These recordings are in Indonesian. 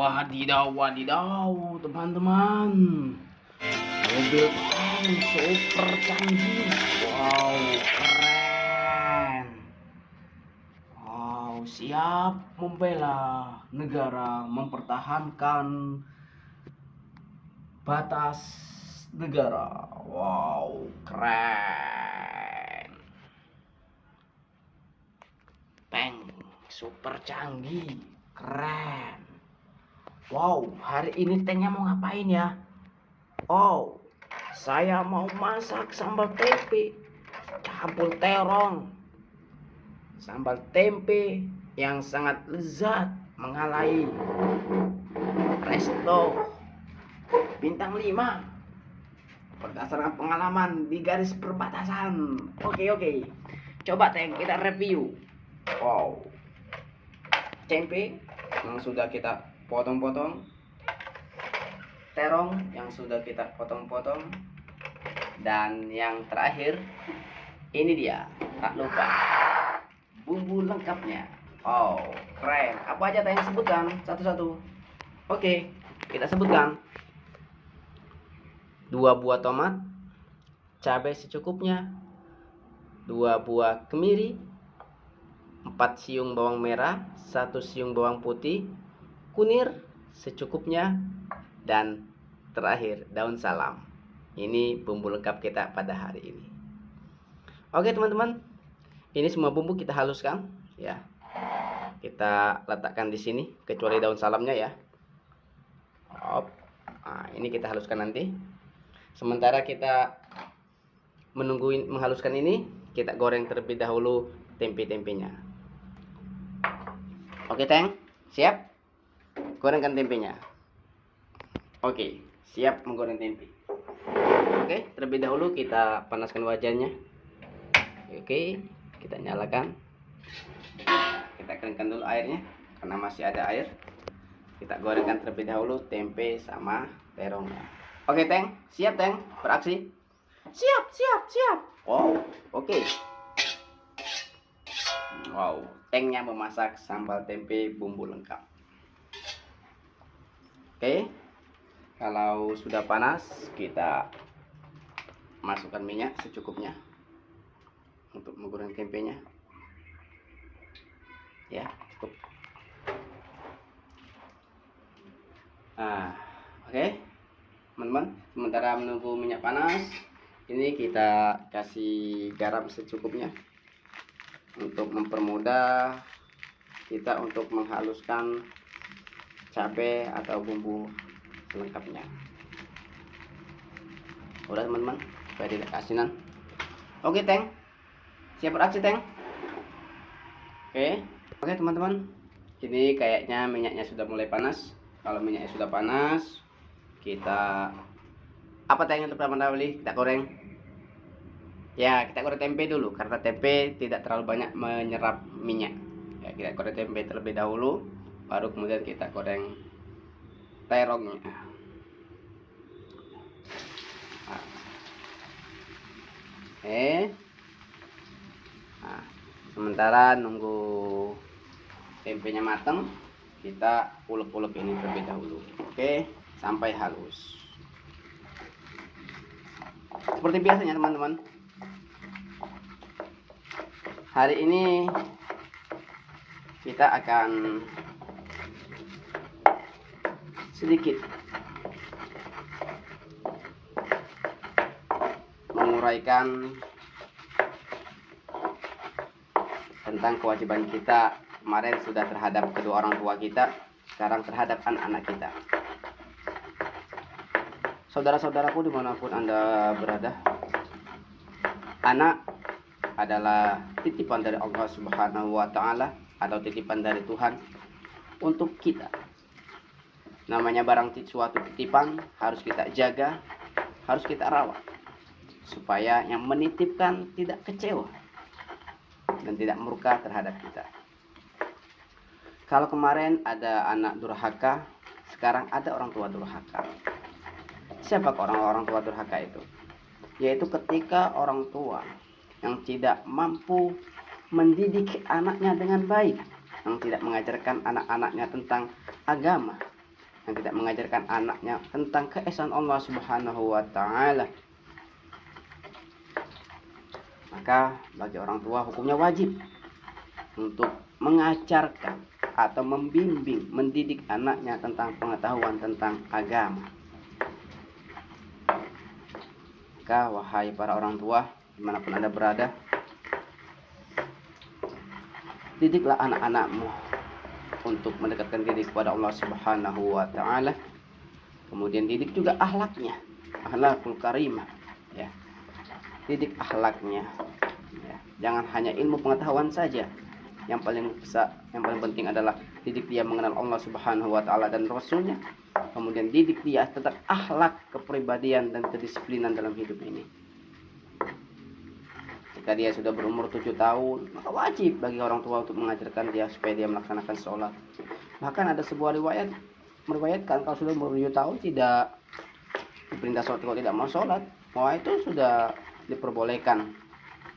Wadidaw, wadidaw, teman-teman. Mobil tank super canggih. Wow, keren. Wow, siap membela negara, mempertahankan batas negara. Wow, keren. Tank super canggih, keren. Wow, hari ini tanknya mau ngapain ya? Oh, saya mau masak sambal tempe campur terong. Sambal tempe yang sangat lezat mengalai resto bintang 5 berdasarkan pengalaman di garis perbatasan. Oke. Coba Teng, kita review. Wow. Tempe yang sudah kita potong-potong, terong yang sudah kita potong-potong, dan yang terakhir ini dia, tak lupa bumbu lengkapnya. Oh, keren. Apa aja Teng, sebutkan satu-satu. Oke, kita sebutkan. 2 buah tomat, cabai secukupnya, 2 buah kemiri, 4 siung bawang merah, 1 siung bawang putih, kunir secukupnya, dan terakhir daun salam. Ini bumbu lengkap kita pada hari ini. Oke teman-teman, ini semua bumbu kita haluskan ya. Kita letakkan di sini kecuali daun salamnya ya. Nah, ini kita haluskan nanti. Sementara kita menunggu menghaluskan ini, kita goreng terlebih dahulu tempe-tempenya. Oke Teng, siap? Gorengkan tempenya. Oke, siap menggoreng tempe. Oke, terlebih dahulu kita panaskan wajannya. Oke, kita nyalakan. Kita keringkan dulu airnya karena masih ada air. Kita gorengkan terlebih dahulu tempe sama terongnya. Oke Teng, siap Teng, beraksi. Siap. Wow, oke. Wow, Tengnya memasak sambal tempe bumbu lengkap. Oke, kalau sudah panas kita masukkan minyak secukupnya untuk menggoreng tempenya ya, cukup. Nah, oke teman-teman, sementara menunggu minyak panas, ini kita kasih garam secukupnya untuk mempermudah kita untuk menghaluskan cabai atau bumbu lengkapnya. Udah teman-teman, supaya tidak keasinan. Oke Teng, siap beraksi Teng. Oke teman-teman, ini kayaknya minyaknya sudah mulai panas. Kalau minyaknya sudah panas, kita apa Teng yang pertama kali kita goreng ya. Kita goreng tempe dulu karena tempe tidak terlalu banyak menyerap minyak ya. Kita goreng tempe terlebih dahulu, baru kemudian kita goreng terongnya. Nah, sementara nunggu tempenya matang, kita ulek-ulek ini terlebih dahulu. Oke, sampai halus. Seperti biasanya teman-teman, hari ini kita akan sedikit menguraikan tentang kewajiban kita kemarin sudah terhadap kedua orang tua kita, sekarang terhadap anak-anak kita. Saudara-saudaraku dimanapun Anda berada, anak adalah titipan dari Allah Subhanahu wa Ta'ala atau titipan dari Tuhan untuk kita. Namanya barang suatu titipan harus kita jaga, harus kita rawat, supaya yang menitipkan tidak kecewa dan tidak murka terhadap kita. Kalau kemarin ada anak durhaka, sekarang ada orang tua durhaka. Siapa orang tua durhaka itu? Yaitu ketika orang tua yang tidak mampu mendidik anaknya dengan baik, yang tidak mengajarkan anak-anaknya tentang agama, yang tidak mengajarkan anaknya tentang keesaan Allah Subhanahu wa taala, maka bagi orang tua hukumnya wajib untuk mengajarkan atau membimbing, mendidik anaknya tentang pengetahuan tentang agama. Maka wahai para orang tua dimanapun Anda berada, didiklah anak-anakmu untuk mendekatkan diri kepada Allah Subhanahu wa taala. Kemudian didik juga akhlaknya, akhlakul karimah, ya. Didik akhlaknya, ya. Jangan hanya ilmu pengetahuan saja. Yang paling penting adalah didik dia mengenal Allah Subhanahu wa taala dan Rasulnya. Kemudian didik dia tentang akhlak, kepribadian dan kedisiplinan dalam hidup ini. Jika dia sudah berumur 7 tahun, maka wajib bagi orang tua untuk mengajarkan dia supaya dia melaksanakan sholat. Bahkan ada sebuah riwayat meriwayatkan kalau sudah umur 7 tahun tidak diperintah sholat, kalau tidak mau sholat, wah itu sudah diperbolehkan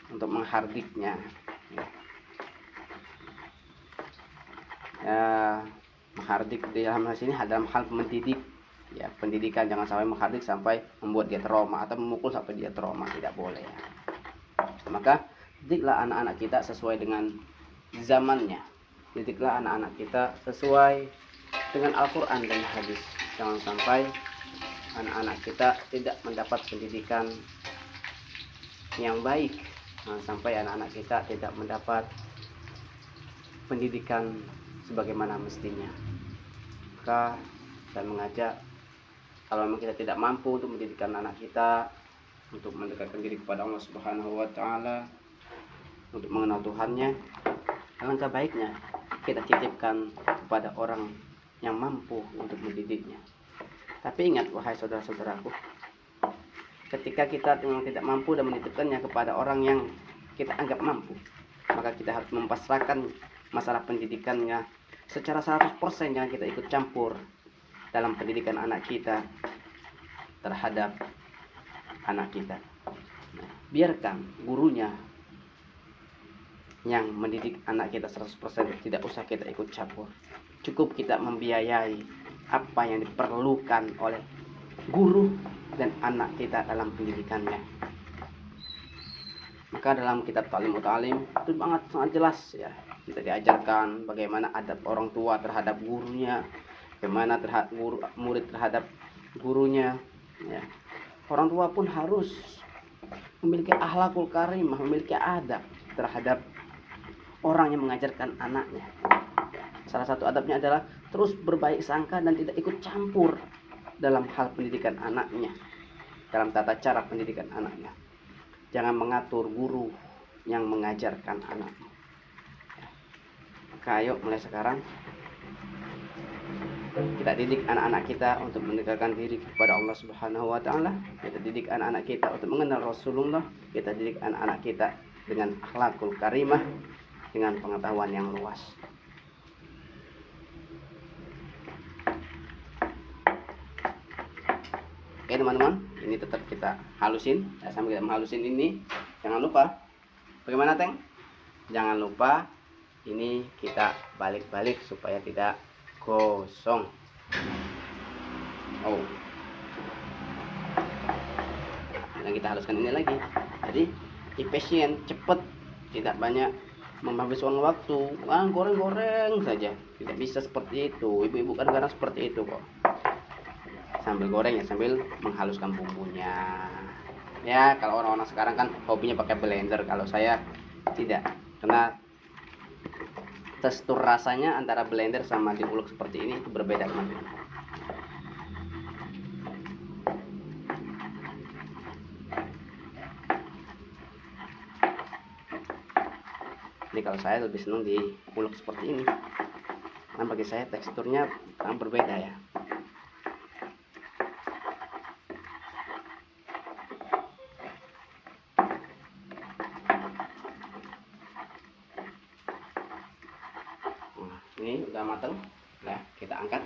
untuk menghardiknya. Ya, menghardik di dalam hal sini dalam hal mendidik, ya, pendidikan. Jangan sampai menghardik sampai membuat dia trauma atau memukul sampai dia trauma, tidak boleh, ya. Maka didiklah anak-anak kita sesuai dengan zamannya, didiklah anak-anak kita sesuai dengan Al-Quran dan hadis. Jangan sampai anak-anak kita tidak mendapat pendidikan yang baik, jangan sampai anak-anak kita tidak mendapat pendidikan sebagaimana mestinya. Maka saya mengajak, kalau memang kita tidak mampu untuk mendidikkan anak kita untuk mendekatkan diri kepada Allah Subhanahu wa taala, untuk mengenal Tuhannya, alangkah baiknya kita titipkan kepada orang yang mampu untuk mendidiknya. Tapi ingat wahai saudara-saudaraku, ketika kita memang tidak mampu dan menitipkannya kepada orang yang kita anggap mampu, maka kita harus mempasrahkan masalah pendidikannya secara 100%. Jangan kita ikut campur dalam pendidikan anak kita terhadap anak kita. Nah, biarkan gurunya yang mendidik anak kita 100%, tidak usah kita ikut campur. Cukup kita membiayai apa yang diperlukan oleh guru dan anak kita dalam pendidikannya. Maka dalam kitab Ta'lim Ta'lim itu sangat jelas, ya, kita diajarkan bagaimana adab orang tua terhadap gurunya, bagaimana murid terhadap gurunya, ya. Orang tua pun harus memiliki akhlakul karimah, memiliki adab terhadap orang yang mengajarkan anaknya. Salah satu adabnya adalah terus berbaik sangka dan tidak ikut campur dalam hal pendidikan anaknya, dalam tata cara pendidikan anaknya. Jangan mengatur guru yang mengajarkan anaknya. Maka ayo mulai sekarang kita didik anak-anak kita untuk mendekatkan diri kepada Allah Subhanahu wa taala. Kita didik anak-anak kita untuk mengenal Rasulullah. Kita didik anak-anak kita dengan akhlakul karimah, dengan pengetahuan yang luas. Oke teman-teman, ini tetap kita halusin, ya, sambil kita menghalusin ini, jangan lupa, bagaimana Teng? Jangan lupa ini kita balik-balik supaya tidak gosong. Oh, nah kita haluskan ini lagi, jadi efisien, cepat, tidak banyak menghabiskan waktu. Goreng-goreng saja, tidak bisa seperti itu. Ibu-ibu kadang-kadang seperti itu kok. Sambil goreng ya, sambil menghaluskan bumbunya. Ya, kalau orang-orang sekarang kan hobinya pakai blender. Kalau saya tidak, karena tekstur rasanya antara blender sama diulek seperti ini itu berbeda, teman-teman. Jadi kalau saya lebih senang diulek seperti ini, karena bagi saya teksturnya sangat berbeda, ya. Ini udah matang, nah kita angkat.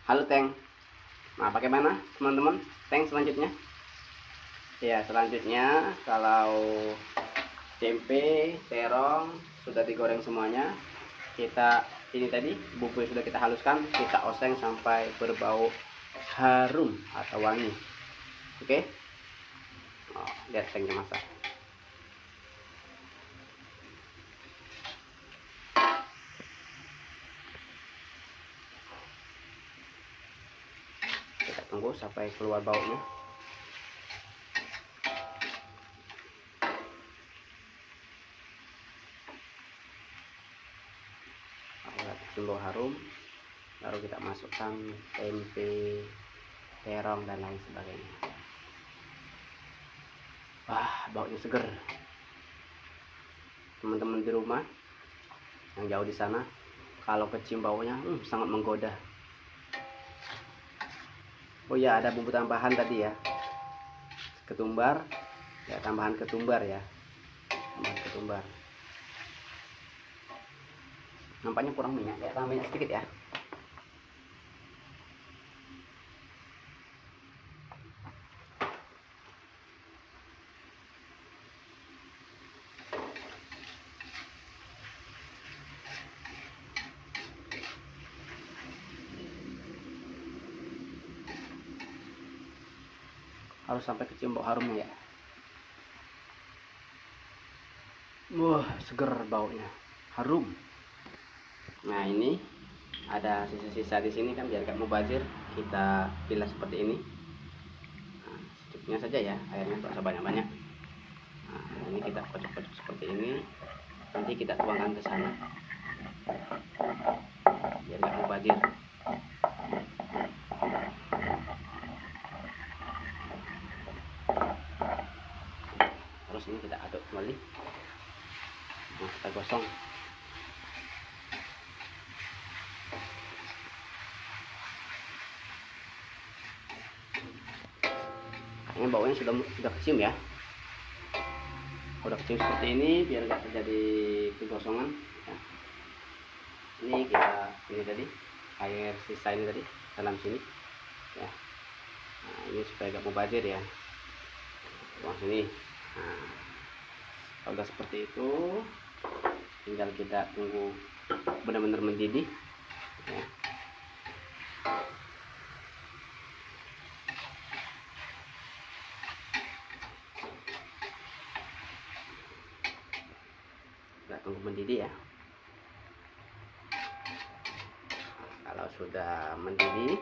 Halo Teng, nah bagaimana teman-teman Teng selanjutnya? Ya selanjutnya kalau tempe, terong sudah digoreng semuanya. Kita ini tadi bumbu yang sudah kita haluskan, kita oseng sampai berbau harum atau wangi. Oke. Oh, lihat tengnya masak. Kita tunggu sampai keluar baunya. Bau harum, baru kita masukkan tempe, terong dan lain sebagainya. Wah, baunya seger. Teman-teman di rumah yang jauh di sana, kalau kecium baunya sangat menggoda. Oh ya, ada bumbu tambahan tadi ya, ketumbar ya, tambahan ketumbar ya, tambahan ketumbar. Nampaknya kurang minyak ya, tambah minyak sedikit ya. Harus sampai kecium bau harumnya ya. Wah, seger baunya, harum. Nah, ini ada sisa-sisa di sini kan, biar gak mubazir, kita pilah seperti ini. Nah, secukupnya saja ya, airnya tak usah banyak-banyak. Nah, ini kita kocok-kocok seperti ini. Nanti kita tuangkan ke sana, biar gak mubazir. Terus ini kita aduk kembali. Nah, kita gosong. Ini baunya sudah kecium ya. Udah kecium seperti ini, biar gak terjadi kegosongan ya. Ini tadi air sisa ini tadi dalam sini ya. Nah, ini supaya gak mubazir ya, tuang sini. Nah, kalau udah seperti itu, tinggal kita tunggu benar-benar mendidih ya. Kita tunggu mendidih ya. Kalau sudah mendidih,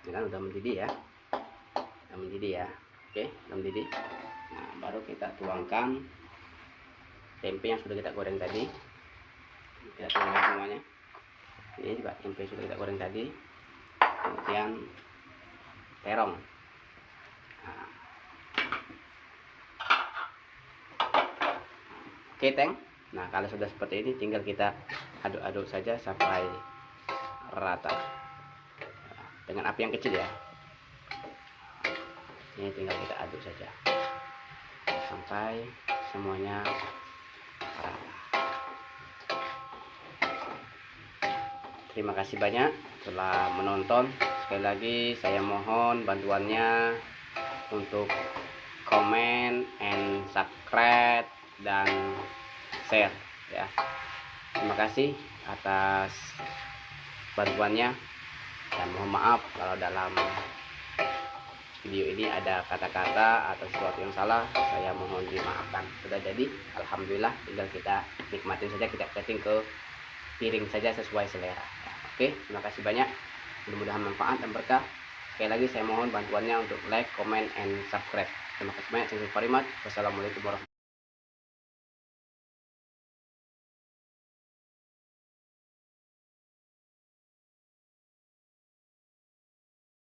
ini kan udah mendidih ya, udah mendidih ya. Oke, udah mendidih. Nah, baru kita tuangkan tempe yang sudah kita goreng tadi. Kita tuangkan semuanya. Ini juga tempe sudah kita goreng tadi. Kemudian terong. Nah. Oke, Teng. Nah, kalau sudah seperti ini, tinggal kita aduk-aduk saja sampai rata dengan api yang kecil ya. Ini tinggal kita aduk saja sampai semuanya rata. Terima kasih banyak telah menonton. Sekali lagi saya mohon bantuannya untuk komen and subscribe dan share ya. Terima kasih atas bantuannya, dan mohon maaf kalau dalam video ini ada kata-kata atau sesuatu yang salah, saya mohon dimaafkan. Sudah jadi, alhamdulillah, tinggal kita nikmatin saja, kita setting ke piring saja sesuai selera ya. Oke, terima kasih banyak, mudah-mudahan manfaat dan berkah. Sekali lagi saya mohon bantuannya untuk like, comment, and subscribe. Terima kasih banyak. Thank you very much. Wassalamualaikum warahmatullahi wabarakatuh.